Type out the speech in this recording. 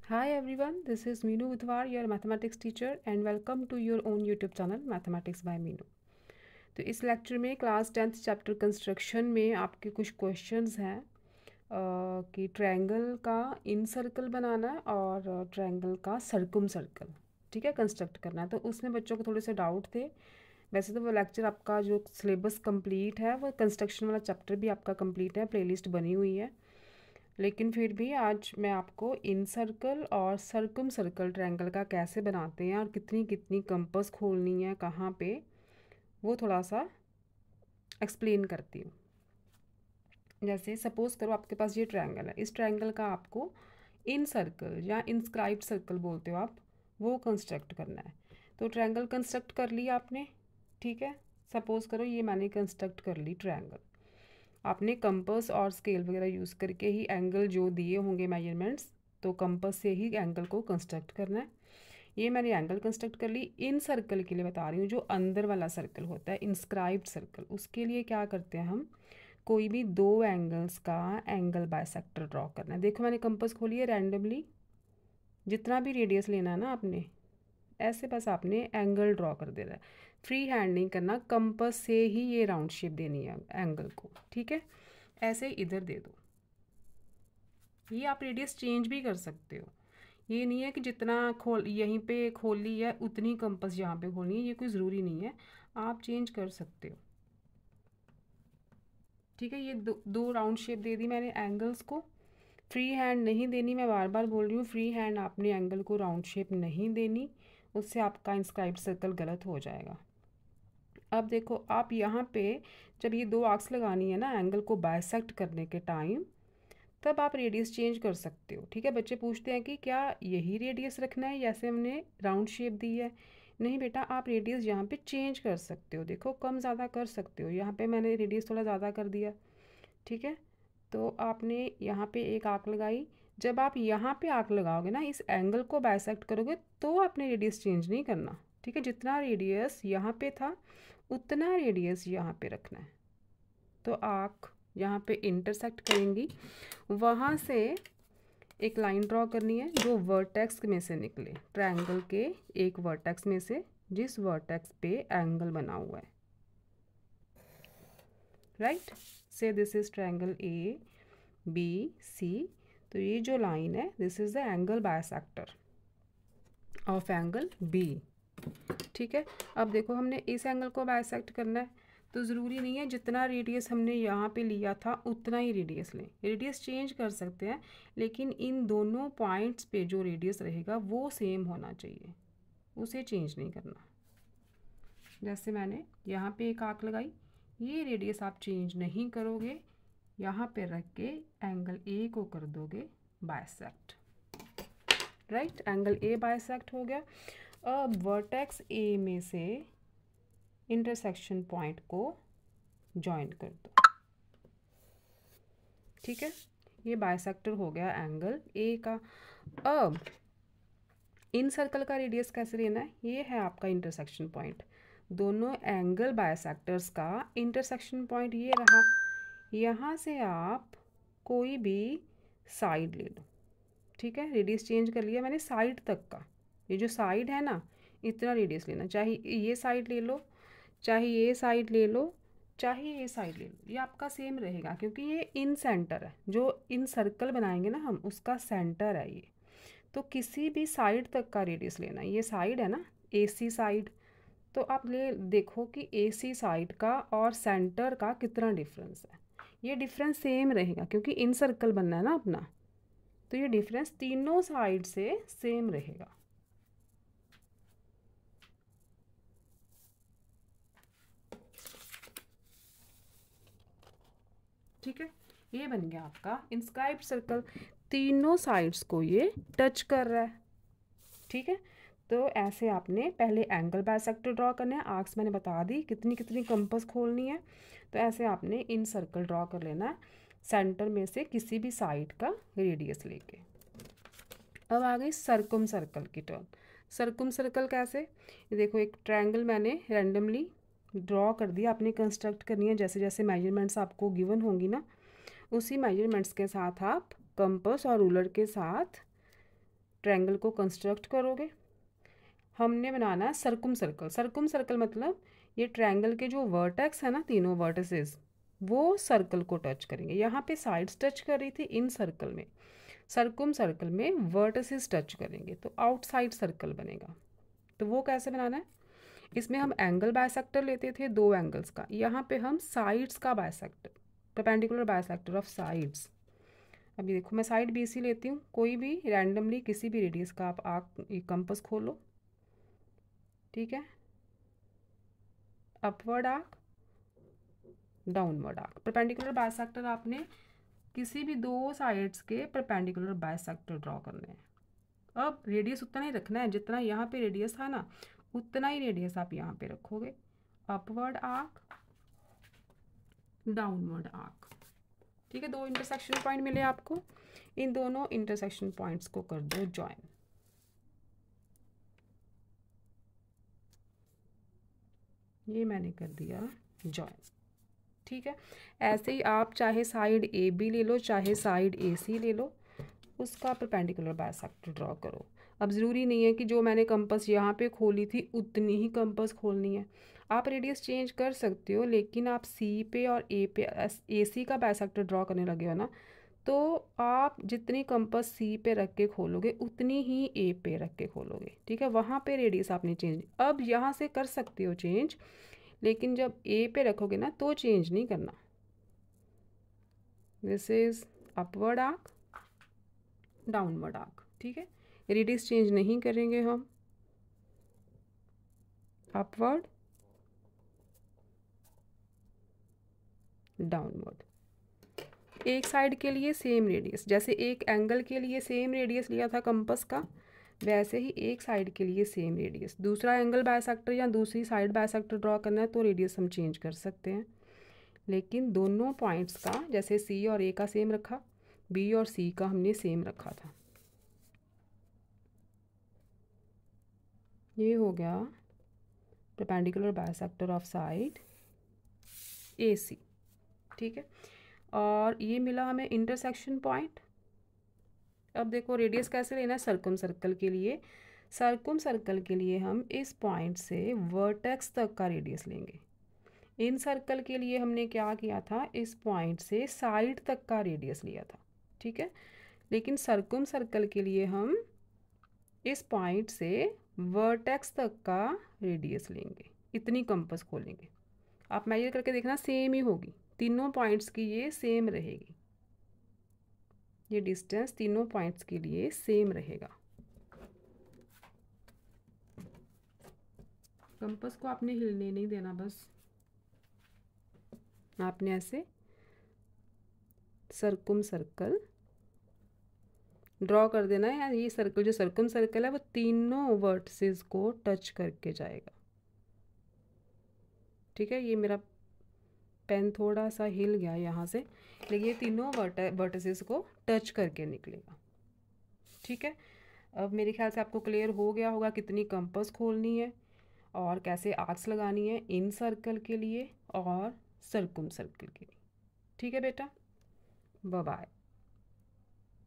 Hi everyone, this is Meenu Budhwar, your mathematics teacher, and welcome to your own YouTube channel Mathematics by Meenu। तो इस lecture में class 10th chapter construction में आपके कुछ questions हैं कि triangle का इन सर्कल बनाना है और ट्रायंगल का सर्कम सर्कल, ठीक है, कंस्ट्रक्ट करना है। तो उसमें बच्चों को थोड़े से डाउट थे। वैसे तो वो लेक्चर आपका जो सिलेबस कंप्लीट है, वो कंस्ट्रक्शन वाला चैप्टर भी आपका कंप्लीट है, प्लेलिस्ट बनी हुई है। लेकिन फिर भी आज मैं आपको इन सर्कल और सर्कम सर्कल ट्रायंगल का कैसे बनाते हैं और कितनी कितनी कंपास खोलनी है कहाँ पे, वो थोड़ा सा एक्सप्लेन करती हूँ। जैसे सपोज़ करो आपके पास ये ट्रायंगल है, इस ट्रायंगल का आपको इन सर्कल या इंस्क्राइब्ड सर्कल बोलते हो आप, वो कंस्ट्रक्ट करना है। तो ट्रायंगल कंस्ट्रक्ट कर लिया आपने, ठीक है। सपोज़ करो ये मैंने कंस्ट्रक्ट कर ली ट्रायंगल। आपने कंपास और स्केल वगैरह यूज़ करके ही एंगल जो दिए होंगे मेजरमेंट्स, तो कंपास से ही एंगल को कंस्ट्रक्ट करना है। ये मैंने एंगल कंस्ट्रक्ट कर ली। इन सर्कल के लिए बता रही हूँ, जो अंदर वाला सर्कल होता है इंस्क्राइब्ड सर्कल, उसके लिए क्या करते हैं हम, कोई भी दो एंगल्स का एंगल बाइसेक्टर ड्रॉ करना है। देखो मैंने कंपास खोली है, रैंडमली जितना भी रेडियस लेना है ना आपने, ऐसे बस आपने एंगल ड्रॉ कर देना है। फ्री हैंड नहीं करना, कंपास से ही ये राउंड शेप देनी है एंगल को, ठीक है। ऐसे इधर दे दो। ये आप रेडियस चेंज भी कर सकते हो, ये नहीं है कि जितना खोल यहीं पे खोली है उतनी कंपास यहाँ पे खोलनी है, ये कोई ज़रूरी नहीं है, आप चेंज कर सकते हो, ठीक है। ये दो राउंड शेप दे दी मैंने एंगल्स को। फ्री हैंड नहीं देनी, मैं बार बार बोल रही हूँ, फ्री हैंड आपने एंगल को राउंड शेप नहीं देनी, उससे आपका इंस्क्राइब्ड सर्कल गलत हो जाएगा। अब देखो आप यहाँ पे जब ये दो आर्क्स लगानी है ना एंगल को बाइसेक्ट करने के टाइम, तब आप रेडियस चेंज कर सकते हो, ठीक है। बच्चे पूछते हैं कि क्या यही रेडियस रखना है, जैसे हमने राउंड शेप दी है। नहीं बेटा, आप रेडियस यहाँ पे चेंज कर सकते हो, देखो कम ज़्यादा कर सकते हो। यहाँ पे मैंने रेडियस थोड़ा ज़्यादा कर दिया, ठीक है। तो आपने यहाँ पे एक आर्क लगाई, जब आप यहाँ पे आर्क लगाओगे ना, इस एंगल को बाइसेक्ट करोगे, तो आपने रेडियस चेंज नहीं करना, ठीक है। जितना रेडियस यहाँ पे था उतना रेडियस यहाँ पे रखना है। तो आर्क यहाँ पे इंटरसेक्ट करेंगी, वहाँ से एक लाइन ड्रॉ करनी है जो वर्टेक्स में से निकले, ट्रायंगल के एक वर्टेक्स में से, जिस वर्टेक्स पे एंगल बना हुआ है, right. So this is triangle A B C. तो ये जो लाइन है, this is the angle bisector of angle B, ठीक है। अब देखो हमने इस एंगल को बाइसेक्ट करना है, तो ज़रूरी नहीं है जितना रेडियस हमने यहाँ पे लिया था उतना ही रेडियस लें, रेडियस चेंज कर सकते हैं, लेकिन इन दोनों पॉइंट्स पे जो रेडियस रहेगा वो सेम होना चाहिए, उसे चेंज नहीं करना। जैसे मैंने यहाँ पे एक आर्क लगाई, ये रेडियस आप चेंज नहीं करोगे, यहाँ पे रख के एंगल ए को कर दोगे bisect, right. Angle A bisect हो गया। अब वर्टेक्स ए में से इंटरसेक्शन पॉइंट को जॉइन कर दो, ठीक है। ये बाइसेक्टर हो गया एंगल ए का। अब इन सर्कल का रेडियस कैसे लेना है, ये है आपका इंटरसेक्शन पॉइंट। दोनों एंगल बाइसेक्टर्स का इंटरसेक्शन पॉइंट ये रहा। यहाँ से आप कोई भी साइड ले लो, ठीक है। रेडियस चेंज कर लिया मैंने साइड तक का, ये जो साइड है ना, इतना रेडियस लेना, चाहे ये साइड ले लो, चाहे ये साइड ले लो, चाहे ये साइड ले लो, ये आपका सेम रहेगा, क्योंकि ये इन सेंटर है, जो इन सर्कल बनाएंगे ना हम, उसका सेंटर है ये। तो किसी भी साइड तक का रेडियस लेना, ये साइड है ना, AC साइड, तो आप ले देखो कि AC साइड का और सेंटर का कितना डिफरेंस है। ये डिफरेंस सेम रहेगा, क्योंकि इन सर्कल बनना है ना अपना, तो ये डिफरेंस तीनों साइड से सेम रहेगा, ठीक है। ये बन गया आपका इंस्क्राइब्ड सर्कल, तीनों साइड्स को ये टच कर रहा है, ठीक है। तो ऐसे आपने पहले एंगल बाइसेक्टर ड्रॉ करना है, आर्क्स मैंने बता दी कितनी कितनी कंपास खोलनी है। तो ऐसे आपने इन सर्कल ड्रॉ कर लेना है, सेंटर में से किसी भी साइड का रेडियस लेके। अब आ गई सर्कम सर्कल की टर्न। सर्कम सर्कल कैसे, ये देखो एक ट्रायंगल मैंने रैंडमली ड्रॉ कर दिया, आपने कंस्ट्रक्ट करनी है जैसे जैसे मेजरमेंट्स आपको गिवन होंगी ना, उसी मेजरमेंट्स के साथ आप कंपास और रूलर के साथ ट्रायंगल को कंस्ट्रक्ट करोगे। हमने बनाना है सर्कुम सर्कल। सर्कुम सर्कल मतलब ये ट्रायंगल के जो वर्टेक्स है ना, तीनों वर्टिसेस, वो सर्कल को टच करेंगे। यहाँ पे साइड्स टच कर रही थी इन सर्कल में, सर्कुम सर्कल में वर्टिसेस टच करेंगे तो आउटसाइड सर्कल बनेगा। तो वो कैसे बनाना है, इसमें हम एंगल बाइसेक्टर लेते थे 2 एंगल्स का, यहाँ पे हम साइड्स का bisector, perpendicular bisector of sides. अभी देखो मैं साइड BC लेती हूँ, कोई भी रैंडमली किसी भी रेडियस का आप कंपास खोलो, ठीक है। Upward arc, downward arc, perpendicular bisector आपने किसी भी 2 साइड्स के परपेंडिकुलर बाइसेक्टर ड्रॉ करने हैं। अब रेडियस उतना ही रखना है, जितना यहाँ पे रेडियस था ना उतना ही रेडियस आप यहाँ पे रखोगे। अपवर्ड आर्क, डाउनवर्ड आर्क, ठीक है। 2 इंटरसेक्शन पॉइंट मिले आपको, इन दोनों इंटरसेक्शन पॉइंट्स को कर दो ज्वाइन। ये मैंने कर दिया ज्वाइन, ठीक है। ऐसे ही आप चाहे साइड AB ले लो, चाहे साइड AC ले लो, उसका परपेंडिकुलर बाइसेक्टर ड्रॉ करो। अब ज़रूरी नहीं है कि जो मैंने कंपास यहाँ पे खोली थी उतनी ही कंपास खोलनी है, आप रेडियस चेंज कर सकते हो, लेकिन आप C पे और A पे AC का बाइसेक्टर ड्रॉ करने लगे हो ना, तो आप जितनी कंपास C पे रख के खोलोगे उतनी ही A पे रख के खोलोगे, ठीक है। वहाँ पे रेडियस आपने चेंज, अब यहाँ से कर सकते हो चेंज, लेकिन जब A पे रखोगे ना तो चेंज नहीं करना। This is upward arc, downward arc, ठीक है। रेडियस चेंज नहीं करेंगे हम, अपवर्ड, डाउनवर्ड। एक साइड के लिए सेम रेडियस, जैसे एक एंगल के लिए सेम रेडियस लिया था कंपास का, वैसे ही एक साइड के लिए सेम रेडियस। दूसरा एंगल बाइसेक्टर या दूसरी साइड बाइसेक्टर ड्रॉ करना है तो रेडियस हम चेंज कर सकते हैं, लेकिन दोनों पॉइंट्स का, जैसे C और A का सेम रखा, B और C का हमने सेम रखा था। ये हो गया perpendicular bisector of side AC, ठीक है। और ये मिला हमें इंटरसेक्शन पॉइंट। अब देखो रेडियस कैसे लेना है सर्कुम सर्कल के लिए। सर्कुम सर्कल के लिए हम इस पॉइंट से वर्टेक्स तक का रेडियस लेंगे। इन सर्कल के लिए हमने क्या किया था, इस पॉइंट से साइड तक का रेडियस लिया था, ठीक है। लेकिन सर्कुम सर्कल के लिए हम इस पॉइंट से वर्टेक्स तक का रेडियस लेंगे, इतनी कंपास खोलेंगे। आप मेजर करके देखना सेम ही होगी, तीनों पॉइंट्स की ये सेम रहेगी, ये डिस्टेंस तीनों पॉइंट्स के लिए सेम रहेगा। कंपास को आपने हिलने नहीं देना, बस आपने ऐसे सर्कुम सर्कल ड्रॉ कर देना है। ये सर्कल, जो सर्कुम सर्कल है वो तीनों वर्टिसेस को टच करके जाएगा, ठीक है। ये मेरा पेन थोड़ा सा हिल गया यहाँ से, लेकिन ये तीनों वर्टिसेस को टच करके निकलेगा, ठीक है। अब मेरे ख्याल से आपको क्लियर हो गया होगा कितनी कंपास खोलनी है और कैसे आर्क्स लगानी है इन सर्कल के लिए और सर्कुम सर्कल के लिए, ठीक है बेटा। Bye bye.